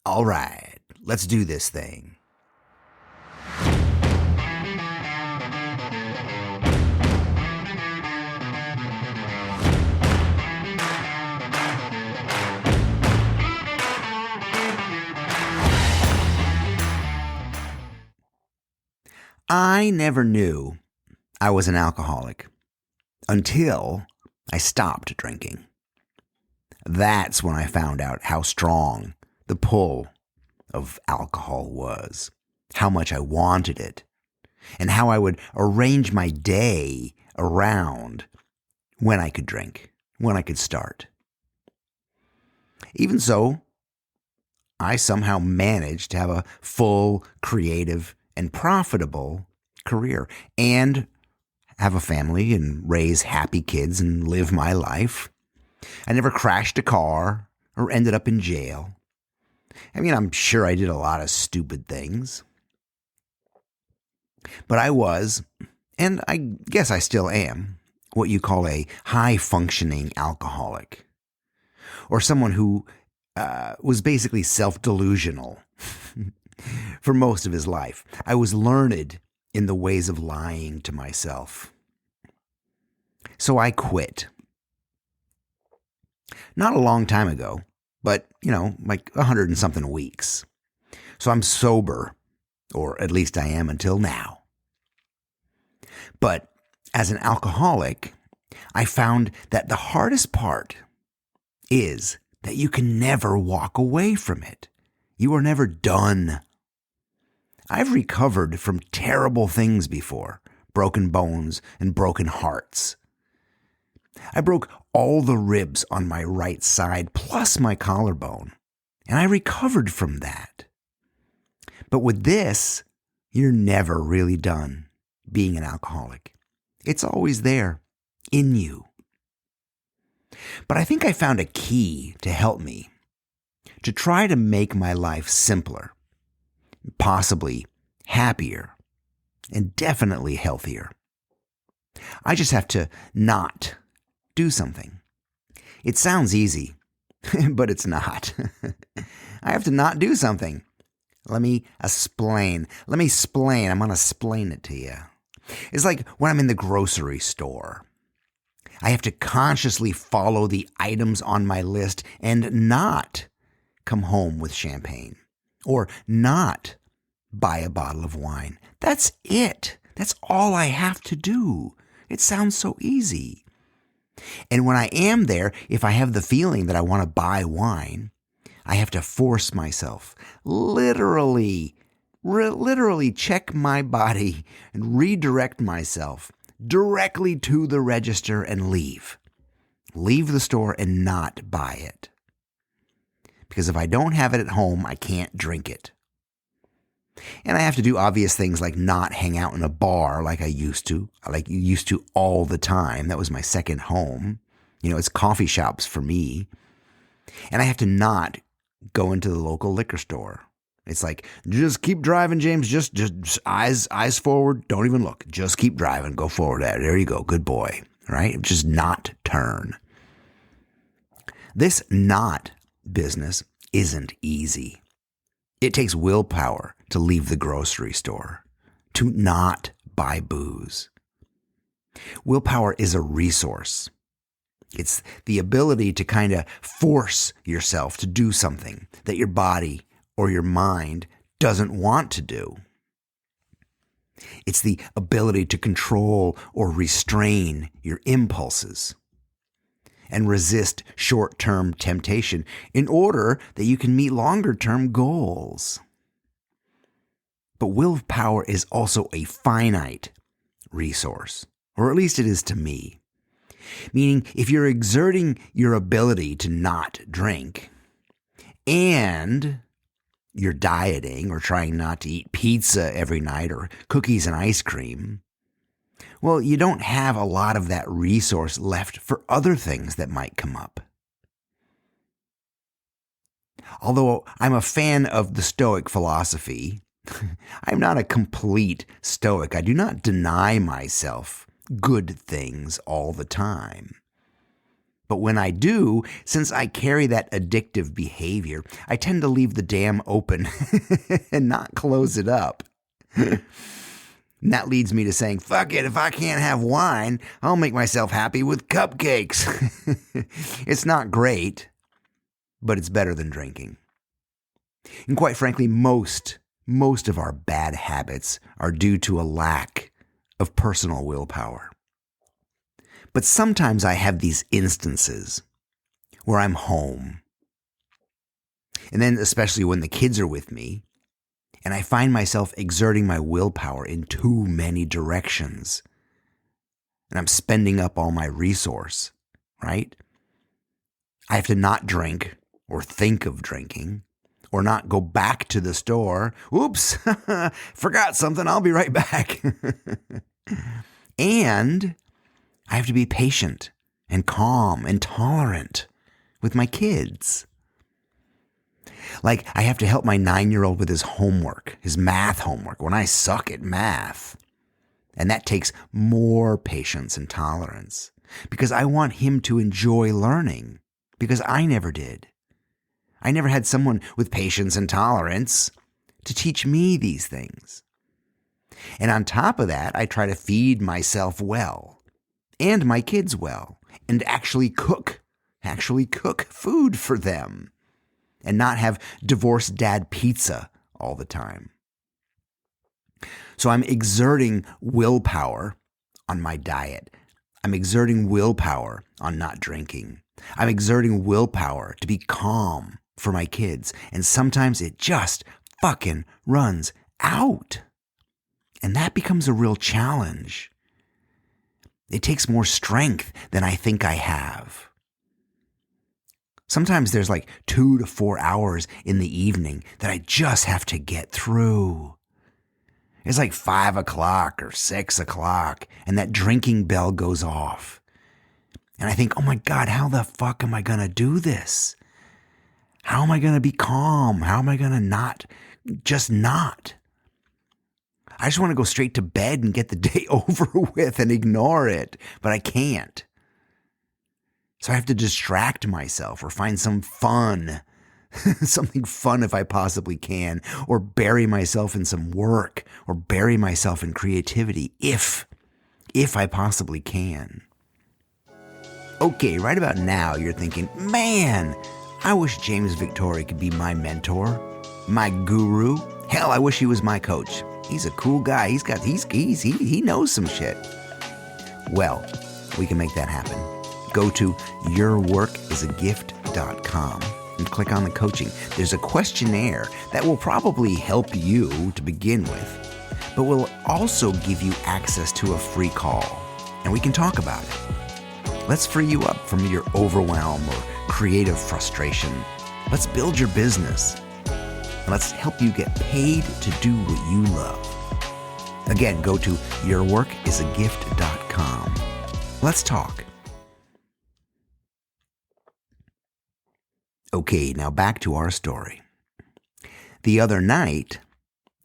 All right, let's do this thing. I never knew I was an alcoholic until I stopped drinking. That's when I found out how strong the pull of alcohol was, how much I wanted it, and how I would arrange my day around when I could drink, when I could start. Even so, I somehow managed to have a full, creative, and profitable career and have a family and raise happy kids and live my life. I never crashed a car or ended up in jail. I mean, I'm sure I did a lot of stupid things. But I was, and I guess I still am, what you call a high-functioning alcoholic. Or someone who was basically self-delusional for most of his life. I was learned in the ways of lying to myself. So I quit. Not a long time ago, but, like 100 and something weeks. So I'm sober, or at least I am until now. But as an alcoholic, I found that the hardest part is that you can never walk away from it. You are never done. I've recovered from terrible things before, broken bones and broken hearts. I broke all the ribs on my right side plus my collarbone, and I recovered from that. But with this, you're never really done being an alcoholic. It's always there, in you. But I think I found a key to help me to try to make my life simpler, possibly happier, and definitely healthier. I just have to not do something. It sounds easy, but it's not. I have to not do something. Let me explain. I'm going to explain it to you. It's like when I'm in the grocery store. I have to consciously follow the items on my list and not come home with champagne or not buy a bottle of wine. That's it. That's all I have to do. It sounds so easy. And when I am there, if I have the feeling that I want to buy wine, I have to force myself, literally check my body and redirect myself directly to the register and leave. Leave the store and not buy it. Because if I don't have it at home, I can't drink it. And I have to do obvious things like not hang out in a bar like I used to all the time. That was my second home. It's coffee shops for me. And I have to not go into the local liquor store. It's like, just keep driving, James. Just eyes forward. Don't even look. Just keep driving. Go forward. There you go. Good boy. Right? Just not turn. This not business isn't easy. It takes willpower to leave the grocery store, to not buy booze. Willpower is a resource. It's the ability to kind of force yourself to do something that your body or your mind doesn't want to do. It's the ability to control or restrain your impulses and resist short-term temptation in order that you can meet longer-term goals. But willpower is also a finite resource, or at least it is to me. Meaning, if you're exerting your ability to not drink and you're dieting or trying not to eat pizza every night or cookies and ice cream, well, you don't have a lot of that resource left for other things that might come up. Although I'm a fan of the Stoic philosophy, I'm not a complete Stoic. I do not deny myself good things all the time. But when I do, since I carry that addictive behavior, I tend to leave the dam open and not close it up. And that leads me to saying, fuck it, if I can't have wine, I'll make myself happy with cupcakes. It's not great, but it's better than drinking. And quite frankly, most of our bad habits are due to a lack of personal willpower. But sometimes I have these instances where I'm home, and then especially when the kids are with me, and I find myself exerting my willpower in too many directions, and I'm spending up all my resource, right? I have to not drink or think of drinking or not go back to the store. Oops, forgot something. I'll be right back. And I have to be patient and calm and tolerant with my kids. Like, I have to help my 9-year-old with his homework, his math homework, when I suck at math. And that takes more patience and tolerance because I want him to enjoy learning, because I never did. I never had someone with patience and tolerance to teach me these things. And on top of that, I try to feed myself well and my kids well, and actually cook food for them, and not have divorced dad pizza all the time. So I'm exerting willpower on my diet. I'm exerting willpower on not drinking. I'm exerting willpower to be calm for my kids. And sometimes it just fucking runs out. And that becomes a real challenge. It takes more strength than I think I have. Sometimes there's like 2 to 4 hours in the evening that I just have to get through. It's like 5 o'clock or 6 o'clock, and that drinking bell goes off. And I think, oh my God, how the fuck am I going to do this? How am I going to be calm? How am I going to not? I just want to go straight to bed and get the day over with and ignore it, but I can't. So I have to distract myself or find some fun, something fun if I possibly can, or bury myself in some work, or bury myself in creativity if I possibly can. Okay, right about now you're thinking, man, I wish James Victoria could be my mentor, my guru. Hell, I wish he was my coach. He's a cool guy. He knows some shit. Well, we can make that happen. Go to yourworkisagift.com and click on the coaching. There's a questionnaire that will probably help you to begin with, but will also give you access to a free call, and we can talk about it. Let's free you up from your overwhelm or creative frustration. Let's build your business. And let's help you get paid to do what you love. Again, go to yourworkisagift.com. Let's talk. Okay, now back to our story. The other night,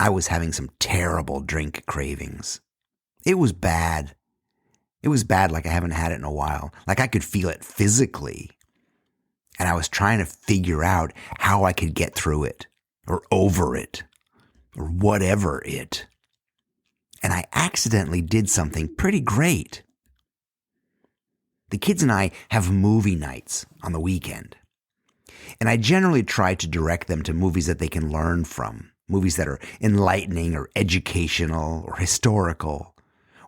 I was having some terrible drink cravings. It was bad. It was bad like I haven't had it in a while. Like I could feel it physically. And I was trying to figure out how I could get through it, or over it, or whatever it. And I accidentally did something pretty great. The kids and I have movie nights on the weekend. And I generally try to direct them to movies that they can learn from, movies that are enlightening or educational or historical,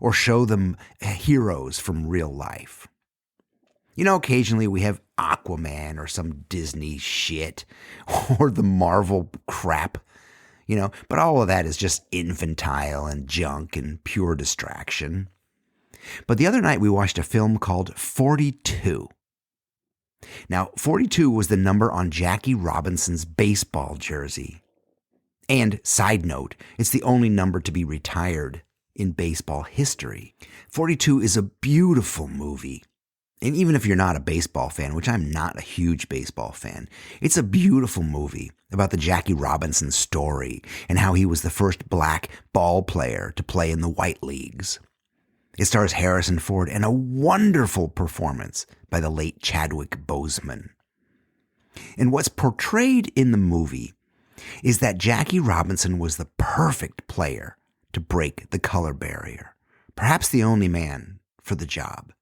or show them heroes from real life. You know, occasionally we have Aquaman or some Disney shit or the Marvel crap, you know, but all of that is just infantile and junk and pure distraction. But the other night we watched a film called 42. Now, 42 was the number on Jackie Robinson's baseball jersey. And side note, it's the only number to be retired in baseball history. 42 is a beautiful movie. And even if you're not a baseball fan, which I'm not a huge baseball fan, it's a beautiful movie about the Jackie Robinson story and how he was the first black ball player to play in the white leagues. It stars Harrison Ford and a wonderful performance by the late Chadwick Boseman. And what's portrayed in the movie is that Jackie Robinson was the perfect player to break the color barrier, perhaps the only man for the job.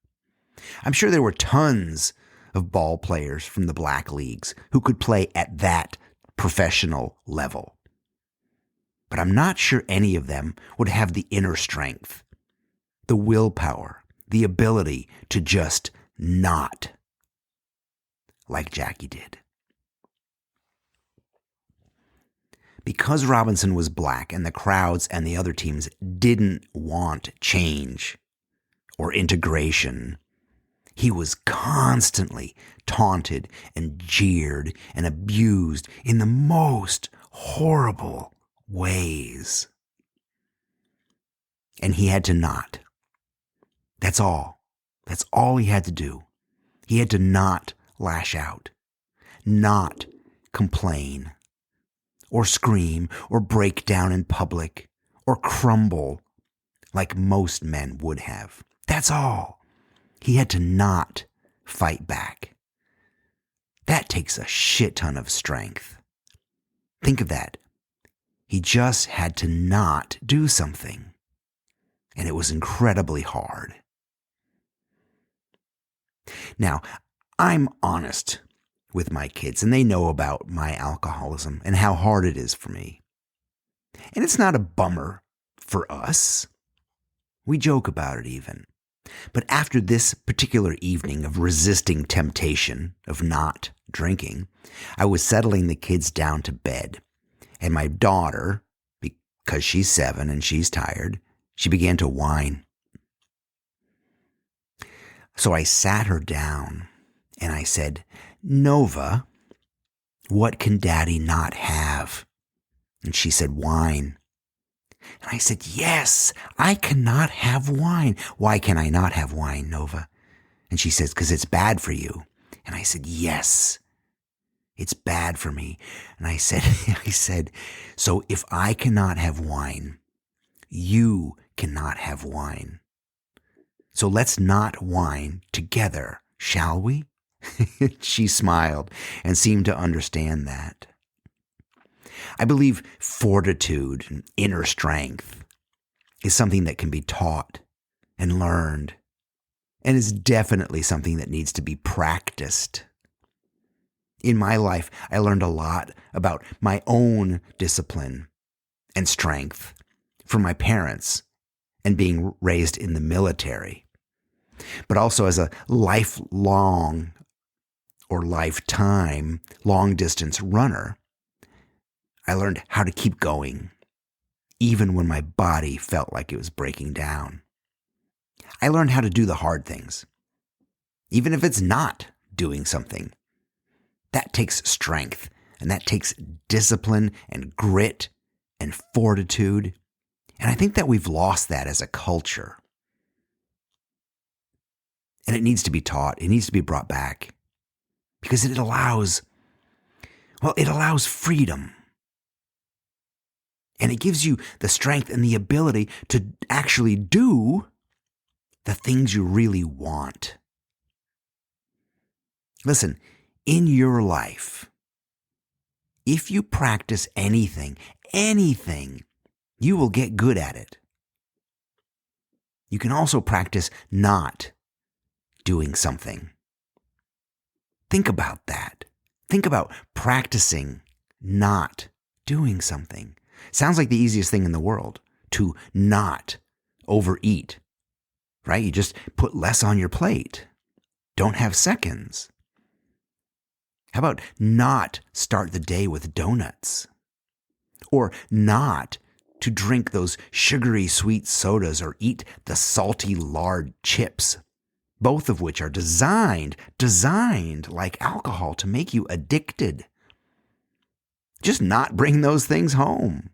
I'm sure there were tons of ball players from the black leagues who could play at that professional level. But I'm not sure any of them would have the inner strength, the willpower, the ability to just not like Jackie did. Because Robinson was black and the crowds and the other teams didn't want change or integration, he was constantly taunted and jeered and abused in the most horrible ways. And he had to not. That's all. That's all he had to do. He had to not lash out, not complain, or scream, or break down in public, or crumble like most men would have. That's all. He had to not fight back. That takes a shit ton of strength. Think of that. He just had to not do something. And it was incredibly hard. Now, I'm honest with my kids, and they know about my alcoholism and how hard it is for me. And it's not a bummer for us. We joke about it even. But after this particular evening of resisting temptation, of not drinking, I was settling the kids down to bed. And my daughter, because she's 7 and she's tired, she began to whine. So I sat her down and I said, "Nova, what can Daddy not have?" And she said, "Wine." And I said, "Yes, I cannot have wine." "Why can I not have wine, Nova?" And she says, "Because it's bad for you." And I said, "Yes, it's bad for me." And I said, "So if I cannot have wine, you cannot have wine. So let's not whine together, shall we?" She smiled and seemed to understand that. I believe fortitude and inner strength is something that can be taught and learned, and is definitely something that needs to be practiced. In my life, I learned a lot about my own discipline and strength from my parents and being raised in the military, but also as a lifelong or lifetime long-distance runner. I learned how to keep going, even when my body felt like it was breaking down. I learned how to do the hard things, even if it's not doing something. That takes strength, and that takes discipline and grit and fortitude. And I think that we've lost that as a culture. And it needs to be taught. It needs to be brought back, because it allows freedom. And it gives you the strength and the ability to actually do the things you really want. Listen, in your life, if you practice anything, you will get good at it. You can also practice not doing something. Think about that. Think about practicing not doing something. Sounds like the easiest thing in the world, to not overeat, right? You just put less on your plate. Don't have seconds. How about not start the day with donuts? Or not to drink those sugary sweet sodas or eat the salty lard chips, both of which are designed like alcohol to make you addicted. Just not bring those things home.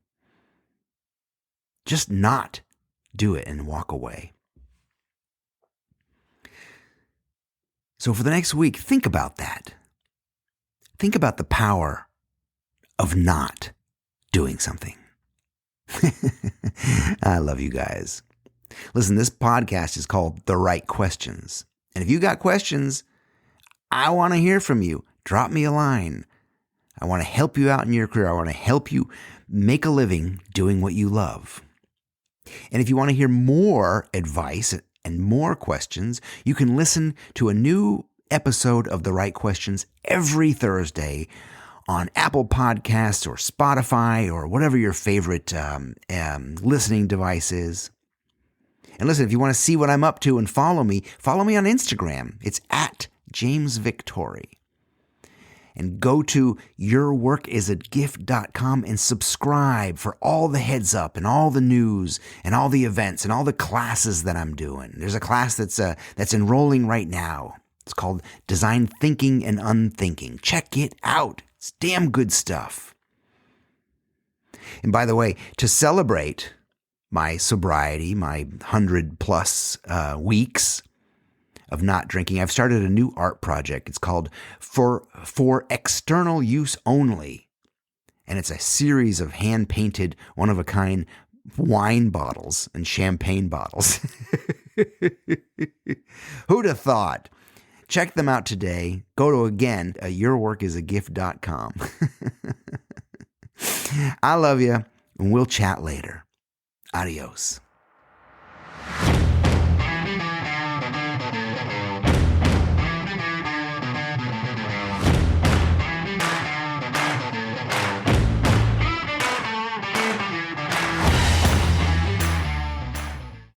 Just not do it and walk away. So for the next week, think about that. Think about the power of not doing something. I love you guys. Listen, this podcast is called The Right Questions. And if you got questions, I want to hear from you. Drop me a line. I want to help you out in your career. I want to help you make a living doing what you love. And if you want to hear more advice and more questions, you can listen to a new episode of The Right Questions every Thursday on Apple Podcasts or Spotify or whatever your favorite listening device is. And listen, if you want to see what I'm up to and follow me on Instagram. It's at James Victory. And go to yourworkisagift.com and subscribe for all the heads up and all the news and all the events and all the classes that I'm doing. There's a class that's enrolling right now. It's called Design Thinking and Unthinking. Check it out. It's damn good stuff. And by the way, to celebrate my sobriety, my 100+ weeks of not drinking, I've started a new art project. It's called For External Use Only. And it's a series of hand-painted, one-of-a-kind wine bottles and champagne bottles. Who'd have thought? Check them out today. Go to, again, yourworkisagift.com. I love you, and we'll chat later. Adios.